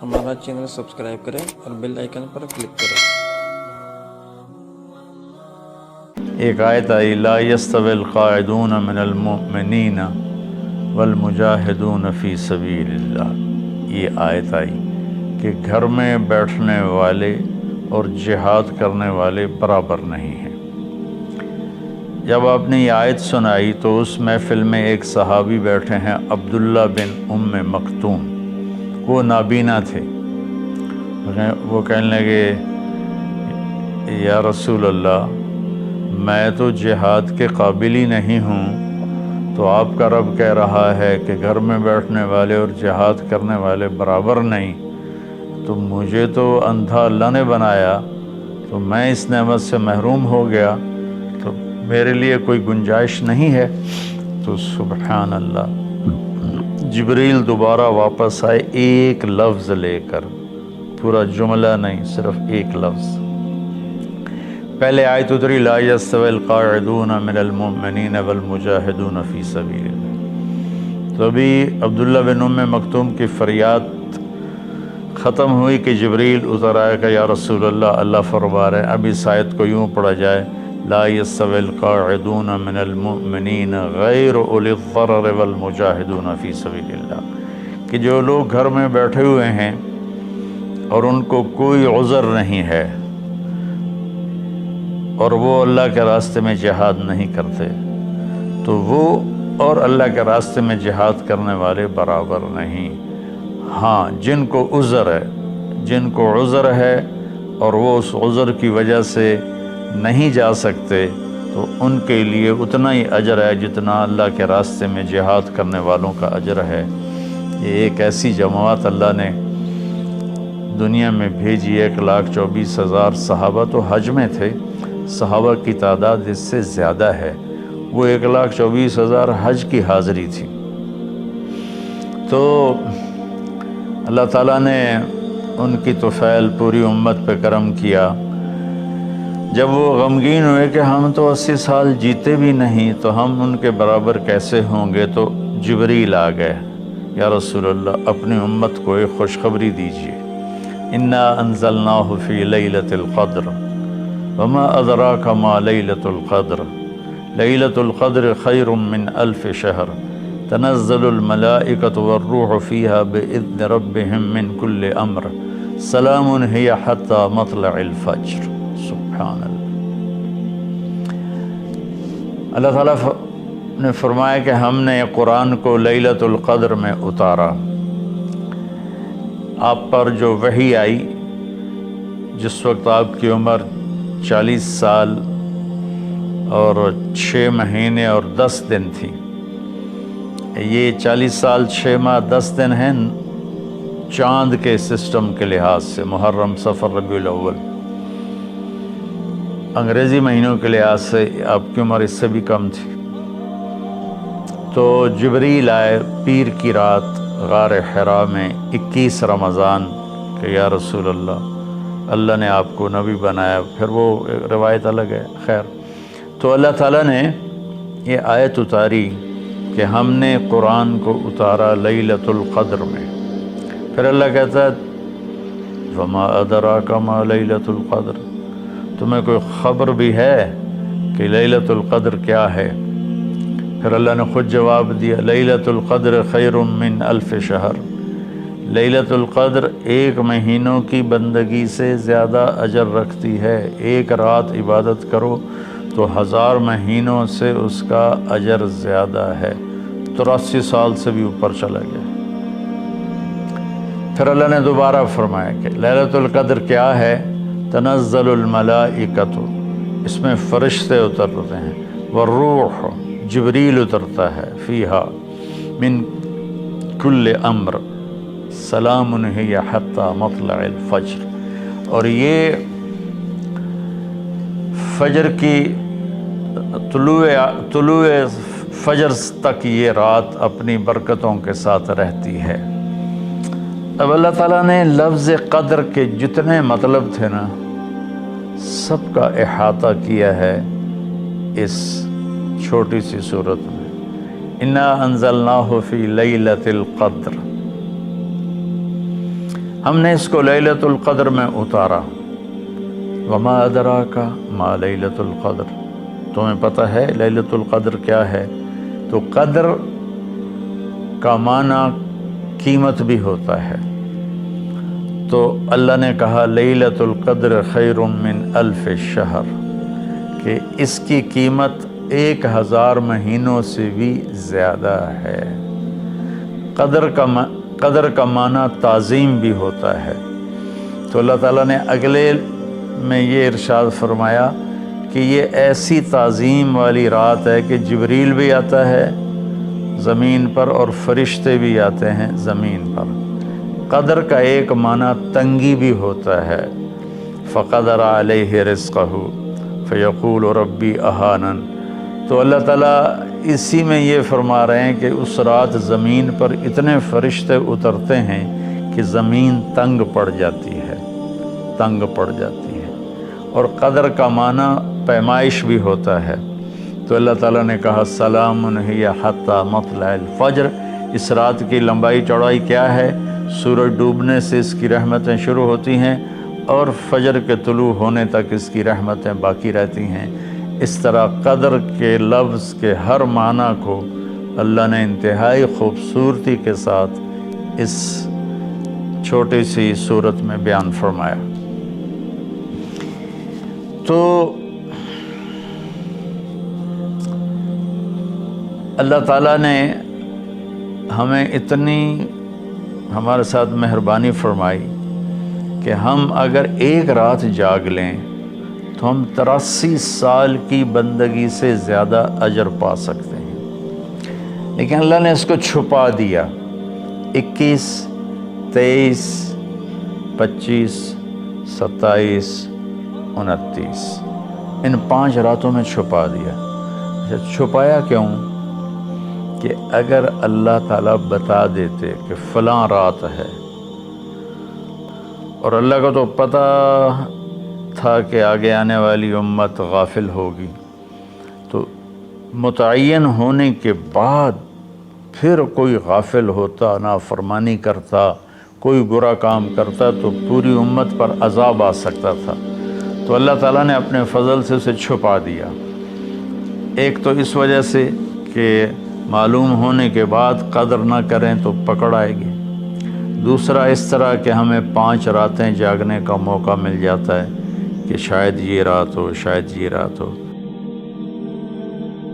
ہمارا channel subscribe کریں اور بیل آئیکن پر کلک کریں۔ ایک آیت آئی لا یستوی القاعدون من المؤمنین والمجاہدون فی سبیل اللہ، یہ آیت آئی کہ گھر میں بیٹھنے والے اور جہاد کرنے والے برابر نہیں ہیں۔ جب آپ نے یہ آیت سنائی تو اس محفل میں ایک صحابی بیٹھے ہیں عبداللہ بن ام مکتوم، وہ نابینا تھے۔ وہ کہنے لگے یا رسول اللہ، میں تو جہاد کے قابل ہی نہیں ہوں، تو آپ کا رب کہہ رہا ہے کہ گھر میں بیٹھنے والے اور جہاد کرنے والے برابر نہیں، تو مجھے تو اندھا اللہ نے بنایا، تو میں اس نعمت سے محروم ہو گیا، تو میرے لیے کوئی گنجائش نہیں ہے۔ تو سبحان اللہ، جبریل دوبارہ واپس آئے ایک لفظ لے کر، پورا جملہ نہیں، صرف ایک لفظ۔ پہلے آیت اتری لا یستوی القاعدون من المؤمنین والمجاہدون فی سبیل اللہ، تو ابھی عبداللہ بن ام مکتوم کی فریاد ختم ہوئی کہ جبریل اتر آئے کہ یا رسول اللہ، اللہ فرما رہے ہیں اب اس آیت کو یوں پڑھا جائے لا یستوی القاعدون من المؤمنین غیر اولی الضرر والمجاہدون فی سبیل اللہ، کہ جو لوگ گھر میں بیٹھے ہوئے ہیں اور ان کو کوئی عذر نہیں ہے اور وہ اللہ کے راستے میں جہاد نہیں کرتے، تو وہ اور اللہ کے راستے میں جہاد کرنے والے برابر نہیں۔ ہاں، جن کو عذر ہے اور وہ اس عذر کی وجہ سے نہیں جا سکتے، تو ان کے لیے اتنا ہی اجر ہے جتنا اللہ کے راستے میں جہاد کرنے والوں کا اجر ہے۔ یہ ایک ایسی جماعت اللہ نے دنیا میں بھیجی، 1,24,000 صحابہ تو حج میں تھے، صحابہ کی تعداد اس سے زیادہ ہے، وہ 1,24,000 حج کی حاضری تھی۔ تو اللہ تعالیٰ نے ان کی طفیل پوری امت پہ کرم کیا۔ جب وہ غمگین ہوئے کہ ہم تو 80 سال جیتے بھی نہیں، تو ہم ان کے برابر کیسے ہوں گے، تو جبریل آ گئے، یا رسول اللہ اپنی امت کو ایک خوشخبری دیجیے، انا انزلناہ فی لیلۃ القدر وما ادراک ما لیلۃ القدر لیلۃ القدر خیر من 1000 شہر تنزل الملائکۃ والروح فیہا بإذن ربہم من کل امر سلام ہی حتی مطلع الفجر۔ سبحان اللہ۔ اللہ تعالیٰ نے فرمایا کہ ہم نے قرآن کو لیلۃ القدر میں اتارا، آپ پر جو وحی آئی جس وقت آپ کی عمر 40 سال اور 6 مہینے اور 10 دن تھی۔ یہ 40 سال 6 ماہ 10 دن ہیں چاند کے سسٹم کے لحاظ سے، محرم، صفر، ربیع الاول۔ انگریزی مہینوں کے لحاظ سے آپ کی عمر اس سے بھی کم تھی۔ تو جبریل آئے پیر کی رات غار حرا میں 21 رمضان کہ یا رسول اللہ، اللہ نے آپ کو نبی بنایا، پھر وہ روایت الگ ہے، خیر۔ تو اللہ تعالیٰ نے یہ آیت اتاری کہ ہم نے قرآن کو اتارا لیلۃ القدر میں، پھر اللہ کہتا ہے وما ادراک ما لیلۃ القدر، تمہیں کوئی خبر بھی ہے کہ لیلۃ القدر کیا ہے؟ پھر اللہ نے خود جواب دیا لیلۃ القدر خیر من 1000 شہر، لیلۃ القدر 1 مہینوں کی بندگی سے زیادہ اجر رکھتی ہے۔ 1 رات عبادت کرو تو 1000 مہینوں سے اس کا اجر زیادہ ہے، 83 سال سے بھی اوپر چلا گیا۔ پھر اللہ نے دوبارہ فرمایا کہ لیلۃ القدر کیا ہے؟ تنزل الملائکۃ، اس میں فرشتے اترتے ہیں، والروح، جبریل اترتا ہے، فیہا من کل امر سلام ہی حتی مطلع الفجر، اور یہ فجر کی طلوع فجر تک یہ رات اپنی برکتوں کے ساتھ رہتی ہے۔ اب اللہ تعالیٰ نے لفظ قدر کے جتنے مطلب تھے نا، سب کا احاطہ کیا ہے اس چھوٹی سی صورت میں، انا انزلناہ فی لیلۃ القدر۔ ہم نے اس کو لیلۃ القدر میں اتارا۔ وما ادراک ما لیلۃ القدر، تمہیں پتہ ہے لیلۃ القدر کیا ہے؟ تو قدر کا معنی قیمت بھی ہوتا ہے، تو اللہ نے کہا لیلۃ القدر خیر من الف شہر، کہ اس کی قیمت 1000 مہینوں سے بھی زیادہ ہے۔ قدر کا معنی تعظیم بھی ہوتا ہے۔ تو اللہ تعالیٰ نے اگلے میں یہ ارشاد فرمایا کہ یہ ایسی تعظیم والی رات ہے کہ جبریل بھی آتا ہے زمین پر اور فرشتے بھی آتے ہیں زمین پر۔ قدر کا ایک معنی تنگی بھی ہوتا ہے، فقدر علیہ رزقہ فیقول ربی اہانن۔ تو اللہ تعالیٰ اسی میں یہ فرما رہے ہیں کہ اس رات زمین پر اتنے فرشتے اترتے ہیں کہ زمین تنگ پڑ جاتی ہے، تنگ پڑ جاتی ہے۔ اور قدر کا معنی پیمائش بھی ہوتا ہے، تو اللہ تعالیٰ نے کہا سلام ہی حتی مطلع الفجر، اس رات کی لمبائی چوڑائی کیا ہے؟ سورج ڈوبنے سے اس کی رحمتیں شروع ہوتی ہیں اور فجر کے طلوع ہونے تک اس کی رحمتیں باقی رہتی ہیں۔ اس طرح قدر کے لفظ کے ہر معنی کو اللہ نے انتہائی خوبصورتی کے ساتھ اس چھوٹی سی صورت میں بیان فرمایا۔ تو اللہ تعالیٰ نے ہمیں اتنی ہمارے ساتھ مہربانی فرمائی کہ ہم اگر ایک رات جاگ لیں تو ہم 83 سال کی بندگی سے زیادہ اجر پا سکتے ہیں، لیکن اللہ نے اس کو چھپا دیا۔ 21، 23، 25، 27، 29 ان 5 راتوں میں چھپا دیا۔ چھپایا کیوں؟ کہ اگر اللہ تعالیٰ بتا دیتے کہ فلاں رات ہے، اور اللہ کو تو پتہ تھا کہ آگے آنے والی امت غافل ہوگی، تو متعین ہونے کے بعد پھر کوئی غافل ہوتا، نافرمانی کرتا، کوئی برا کام کرتا تو پوری امت پر عذاب آ سکتا تھا۔ تو اللہ تعالیٰ نے اپنے فضل سے اسے چھپا دیا۔ ایک تو اس وجہ سے کہ معلوم ہونے کے بعد قدر نہ کریں تو پکڑ آئے گی، دوسرا اس طرح کہ ہمیں 5 راتیں جاگنے کا موقع مل جاتا ہے کہ شاید یہ رات ہو، شاید یہ رات ہو۔